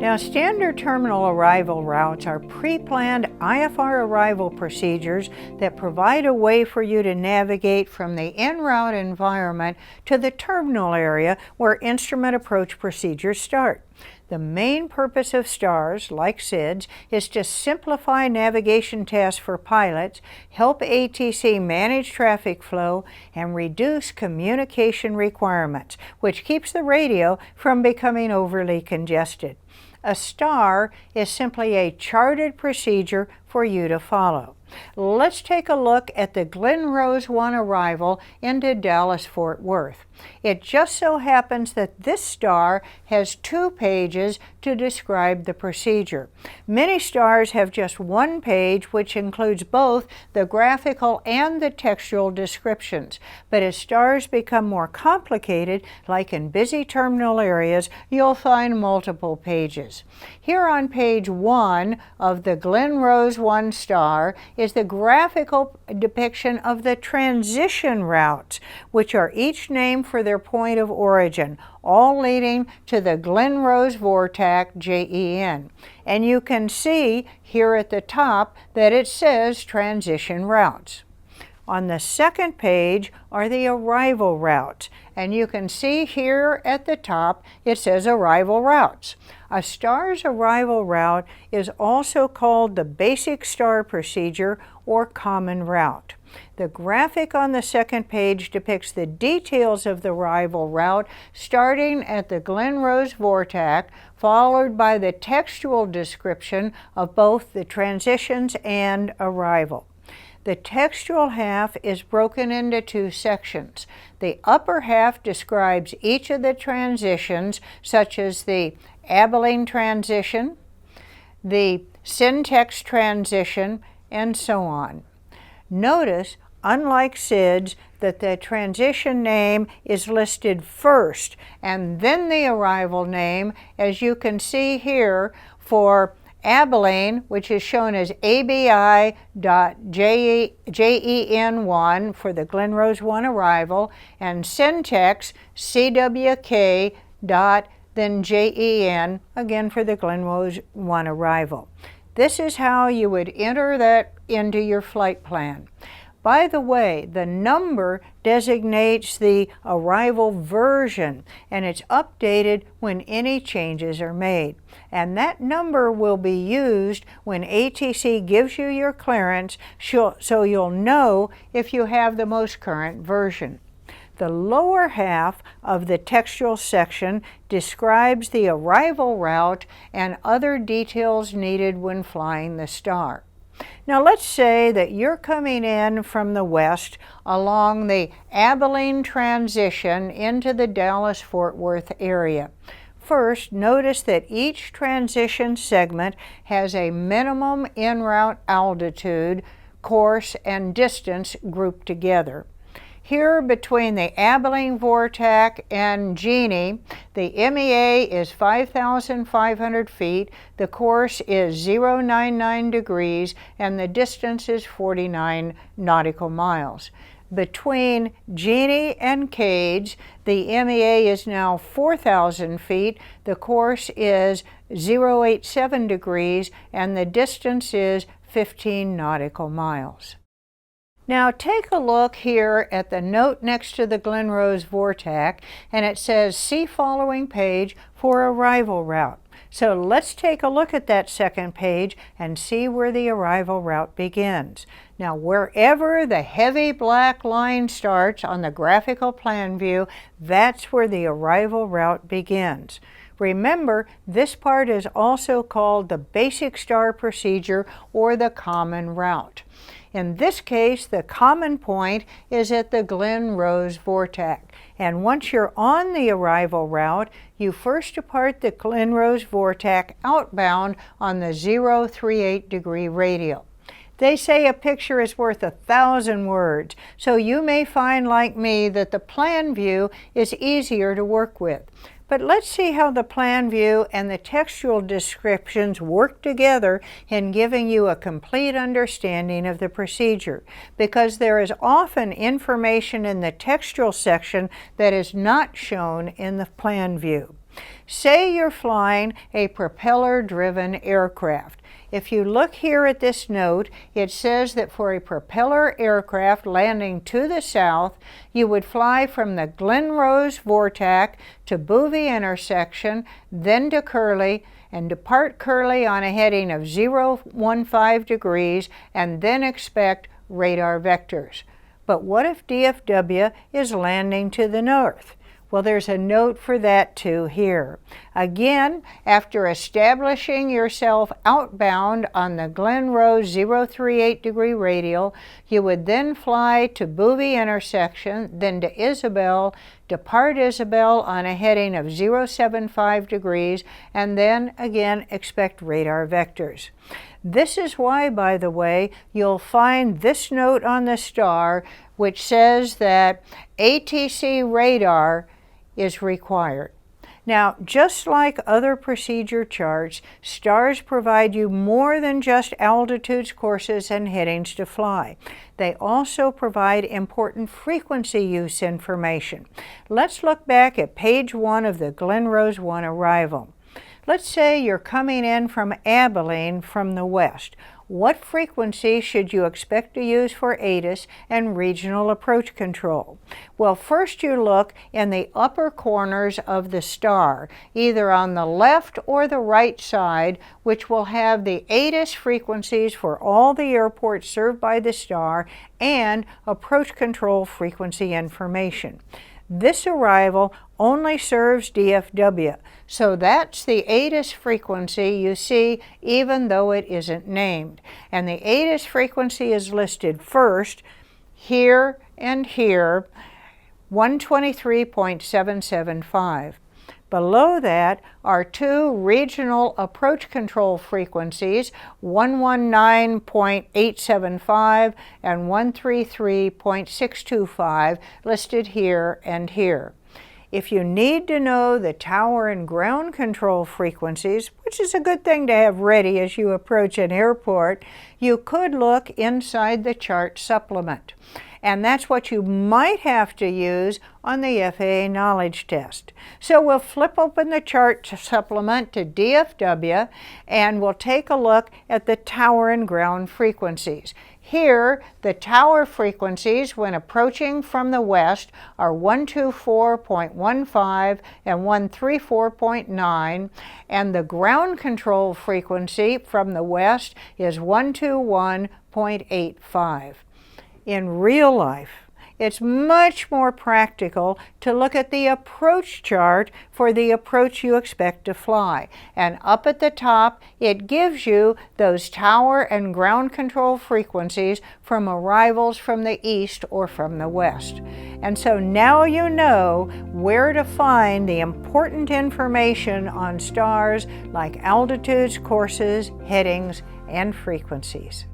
Now, standard terminal arrival routes are pre-planned IFR arrival procedures that provide a way for you to navigate from the en route environment to the terminal area where instrument approach procedures start. The main purpose of STARS, like SIDS, is to simplify navigation tasks for pilots, help ATC manage traffic flow, and reduce communication requirements, which keeps the radio from becoming overly congested. A STAR is simply a charted procedure for you to follow. Let's take a look at the Glen Rose 1 arrival into Dallas-Fort Worth. It just so happens that this STAR has 2 pages to describe the procedure. Many STARs have just 1 page, which includes both the graphical and the textual descriptions. But as STARs become more complicated, like in busy terminal areas, you'll find multiple pages. Here on page 1 of the Glen Rose 1 STAR is the graphical depiction of the transition routes, which are each named for their point of origin, all leading to the Glen Rose Vortac JEN. And you can see here at the top that it says transition routes. On the second page are the arrival routes, and you can see here at the top it says arrival routes. A STAR's arrival route is also called the basic STAR procedure or common route. The graphic on the second page depicts the details of the arrival route starting at the Glen Rose Vortac, followed by the textual description of both the transitions and arrival. The textual half is broken into 2 sections. The upper half describes each of the transitions, such as the Abilene transition, the Syntex transition, and so on. Notice, unlike SIDS, that the transition name is listed first and then the arrival name, as you can see here for Abilene, which is shown as ABI.JEN1 for the Glen Rose 1 arrival, and Syntex CWK. Then JEN, again for the Glen Rose 1 arrival. This is how you would enter that into your flight plan. By the way, the number designates the arrival version, and it's updated when any changes are made. And that number will be used when ATC gives you your clearance, so you'll know if you have the most current version. The lower half of the textual section describes the arrival route and other details needed when flying the STAR. Now let's say that you're coming in from the west along the Abilene transition into the Dallas-Fort Worth area. First, notice that each transition segment has a minimum en route altitude, course, and distance grouped together. Here between the Abilene Vortac and Jeanne, the MEA is 5,500 feet, the course is 099 degrees, and the distance is 49 nautical miles. Between Jeanne and Cades, the MEA is now 4,000 feet, the course is 087 degrees, and the distance is 15 nautical miles. Now take a look here at the note next to the Glen Rose Vortac, and it says see following page for arrival route. So let's take a look at that second page and see where the arrival route begins. Now wherever the heavy black line starts on the graphical plan view, that's where the arrival route begins. Remember, this part is also called the basic STAR procedure or the common route. In this case, the common point is at the Glen Rose Vortac. And once you're on the arrival route, you first depart the Glen Rose Vortac outbound on the 038 degree radial. They say a picture is worth 1,000 words, so you may find, like me, that the plan view is easier to work with. But let's see how the plan view and the textual descriptions work together in giving you a complete understanding of the procedure, because there is often information in the textual section that is not shown in the plan view. Say you're flying a propeller-driven aircraft. If you look here at this note, it says that for a propeller aircraft landing to the south, you would fly from the Glen Rose Vortac to Bovie intersection, then to Curlie, and depart Curlie on a heading of 015 degrees, and then expect radar vectors. But what if DFW is landing to the north? Well, there's a note for that too here. Again, after establishing yourself outbound on the Glen Rose 038 degree radial, you would then fly to Bovie intersection, then to Isabel, depart Isabel on a heading of 075 degrees, and then again expect radar vectors. This is why, by the way, you'll find this note on the star which says that ATC radar is required. Now, just like other procedure charts, stars provide you more than just altitudes, courses, and headings to fly. They also provide important frequency use information. Let's look back at page 1 of the Glen Rose 1 arrival. Let's say you're coming in from Abilene from the west. What frequency should you expect to use for ATIS and regional approach control? Well, first you look in the upper corners of the star, either on the left or the right side, which will have the ATIS frequencies for all the airports served by the star and approach control frequency information. This arrival only serves DFW, so that's the ATIS frequency you see even though it isn't named. And the ATIS frequency is listed first, here and here, 123.775. Below that are two regional approach control frequencies, 119.875 and 133.625, listed here and here. If you need to know the tower and ground control frequencies, which is a good thing to have ready as you approach an airport, you could look inside the chart supplement. And that's what you might have to use on the FAA knowledge test. So we'll flip open the chart supplement to DFW and we'll take a look at the tower and ground frequencies. Here, the tower frequencies when approaching from the west are 124.15 and 134.9, and the ground control frequency from the west is 121.85. In real life, it's much more practical to look at the approach chart for the approach you expect to fly. And up at the top, it gives you those tower and ground control frequencies from arrivals from the east or from the west. And so now you know where to find the important information on stars like altitudes, courses, headings, and frequencies.